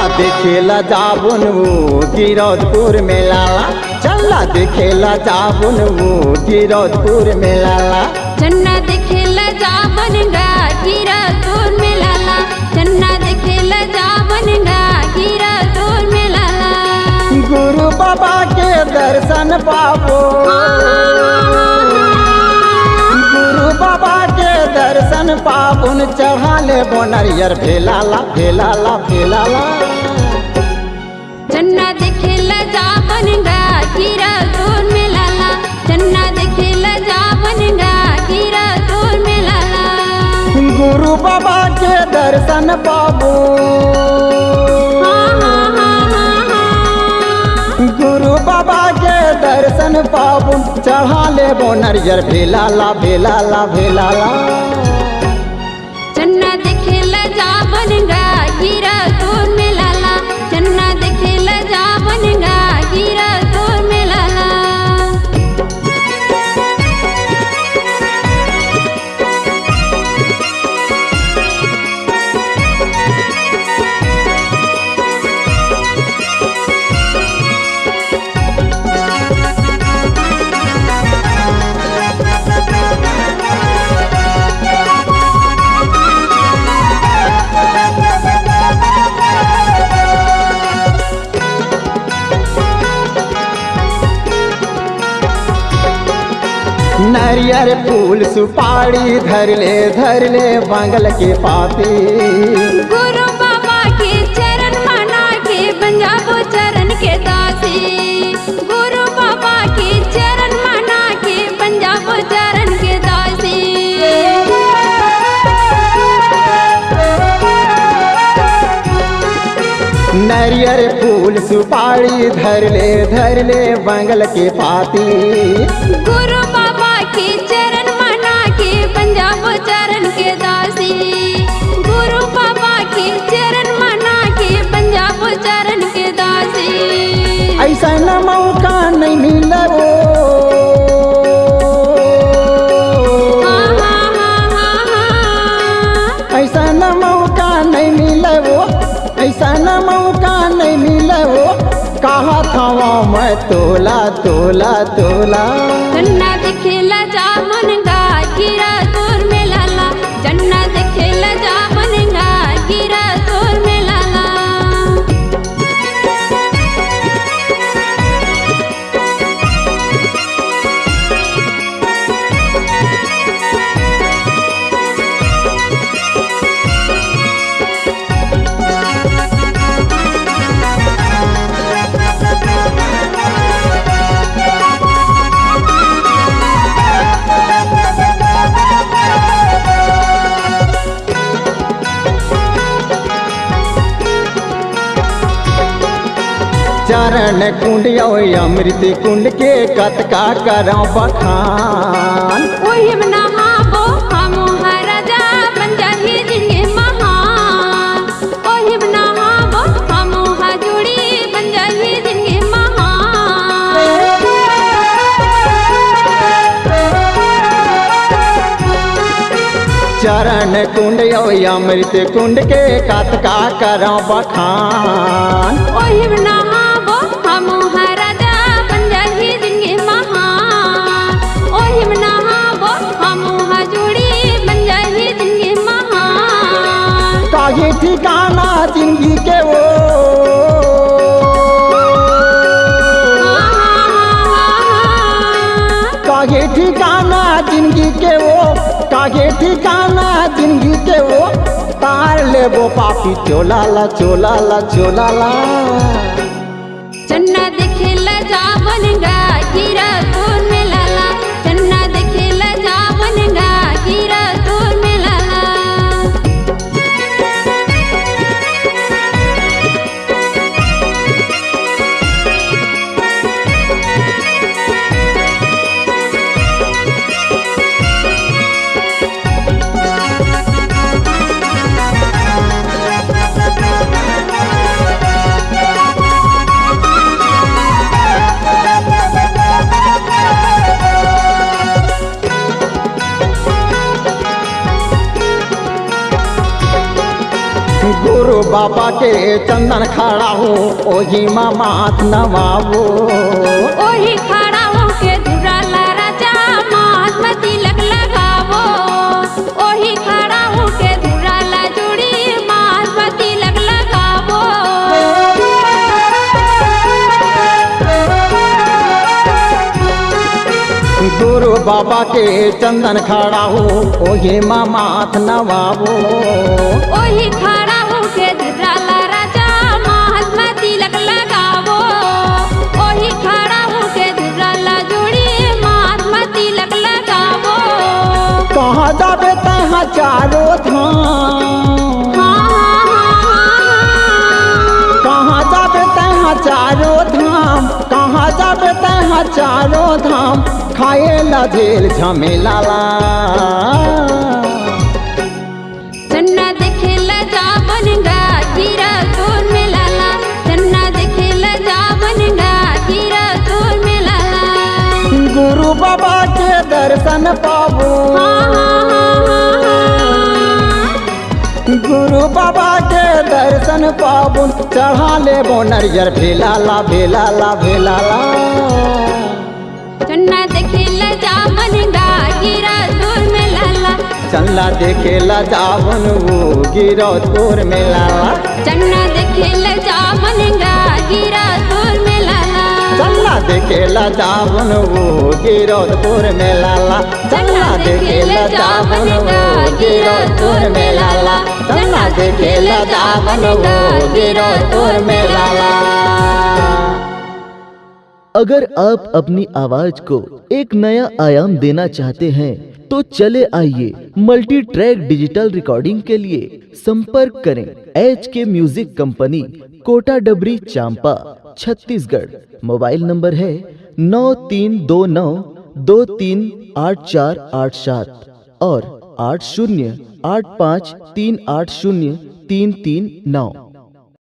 देखेला जाबुन वो गिरौदपुर में लाला, चला देखेला जाबुन वो गिरौदपुर में लाला। चन्ना देखेला जाबन गा गिरौदपुर में लाला, चन्ना देखेला जाबन गा गिरौदपुर में लाला। गुरु बाबा के दर्शन पाबो, गुरु बाबा के दर्शन पाबुन, चढ़ा ले बोनरियर भेलाला भेलाला भेलाला। चन्ना देखेला जाबन गा गिरौदपुर में लाला, चन्ना देखेला जाबन गा गिरौदपुर में लाला। गुरु बाबा के दर्शन पाबो, गुरु बाबा के दर्शन पाबुन, चढ़ा ले बोनरियर भेलाला भेलाला भेलाला। चन्ना देखेला जाबन गा गिरौदपुर में लाला, चन्ना देखेला जाबन गा गिरौदपुर में लाला। नारियल फूल सुपारी धर ले बांगल के पाती। गुरु बाबा के चरण मना के बन जाबो चरण के दासी, गुरु बाबा के चरण मना के बन जाबो चरण के दासी। नारियल फूल सुपारी धर ले बांगल के पाती। गुरु बाबा के चरण मना के बन जाबो चरण के दासी, गुरु बाबा के चरण मना के बन जाबो चरण के दासी। ऐसा न मौका नहीं मिला वो, ऐसा न मौका नहीं मिला वो, ऐसा न मौका नहीं मिला वो। कहा था मैं तोला तोला तोला। चन्ना देखेला जाबन गा गिरौदपुर में लाला, चन्ना देखेला जाबन गा गिरौदपुर में लाला। चरण कुंड अमृत कुंड के कतका करो बखान। ओहि में नहाबो हम राजा बन जाहि जिंदगी महान, ओहि में नहाबो हम जुड़ी बन जाहि जिंदगी महान। चरण कुंड अमृत कुंड के कतका करो बखान। ओहि में नहाबो हम राजा बन जाहि जिंदगी महान, ओहि में नहाबो हम जुड़ी बन जाहि जिंदगी महान। काहे ठिकाना जिंदगी के वो, काहे ठिकाना जिंदगी के वो, काहे ठिकाना जिंदगी के वो। तार ले वो पापी चोलाला चोलाला चोलाला। चन्ना देखेला जाबन गा गिरौदपुर में लाला, चन्ना देखेला जाबन गा गिरौदपुर में लाला। बाबा के चंदन खड़ा हो ओही माँ माथ नवाबो। ओही खड़ा होके दुराला राजा माथ में तिलक लगावो। ओही खड़ा होके दुराला जोड़ी माथ में तिलक लगावो। गुरु बाबा के चंदन खड़ा हो ओही माँ माथ नवाबो। ओही खड़ा होके दुराला राजा माथ में तिलक लगावो। ओही खड़ा होके दुराला जोड़ी माथ में तिलक लगावो। कहाँ जाबे तहाँ चारों धाम, कहाँ जाबे तहाँ चारों धाम, कहाँ जाबे तहाँ चारों धाम, खाए ला झेल झमेलाला। चन्ना देखे ला जावनगा हीरा तोर में लाला। चन्ना देखे ला जावनगा हीरा तोर में लाला। गुरु बाबा के दर्शन पाबो, गुरु बाबा के दर्शन पाबो। चढ़ा लेबो नरियर भेलाला भेलाला भेलाला। चन्ना देखे ला जावनगा हीरा तोर में लाला। चन्ना देखेला जावन वो गिरो तोर में लाला। चन्ना देखे ला जावनगा हीरा तोर में लाला। चन्ना देखेला जावन वो गिरो तोर में लाला। चन्ना देखेला जावन वो गिरो तोर में लाला। चन्ना देखेला जावन वो गिरो तोर में लाला। अगर आप अपनी आवाज को एक नया आयाम देना चाहते हैं तो चले आइए मल्टी ट्रैक डिजिटल रिकॉर्डिंग के लिए संपर्क करें HK म्यूजिक कंपनी, कोटा डबरी, चांपा, छत्तीसगढ़। मोबाइल नंबर है 9329238487 और 8085380339।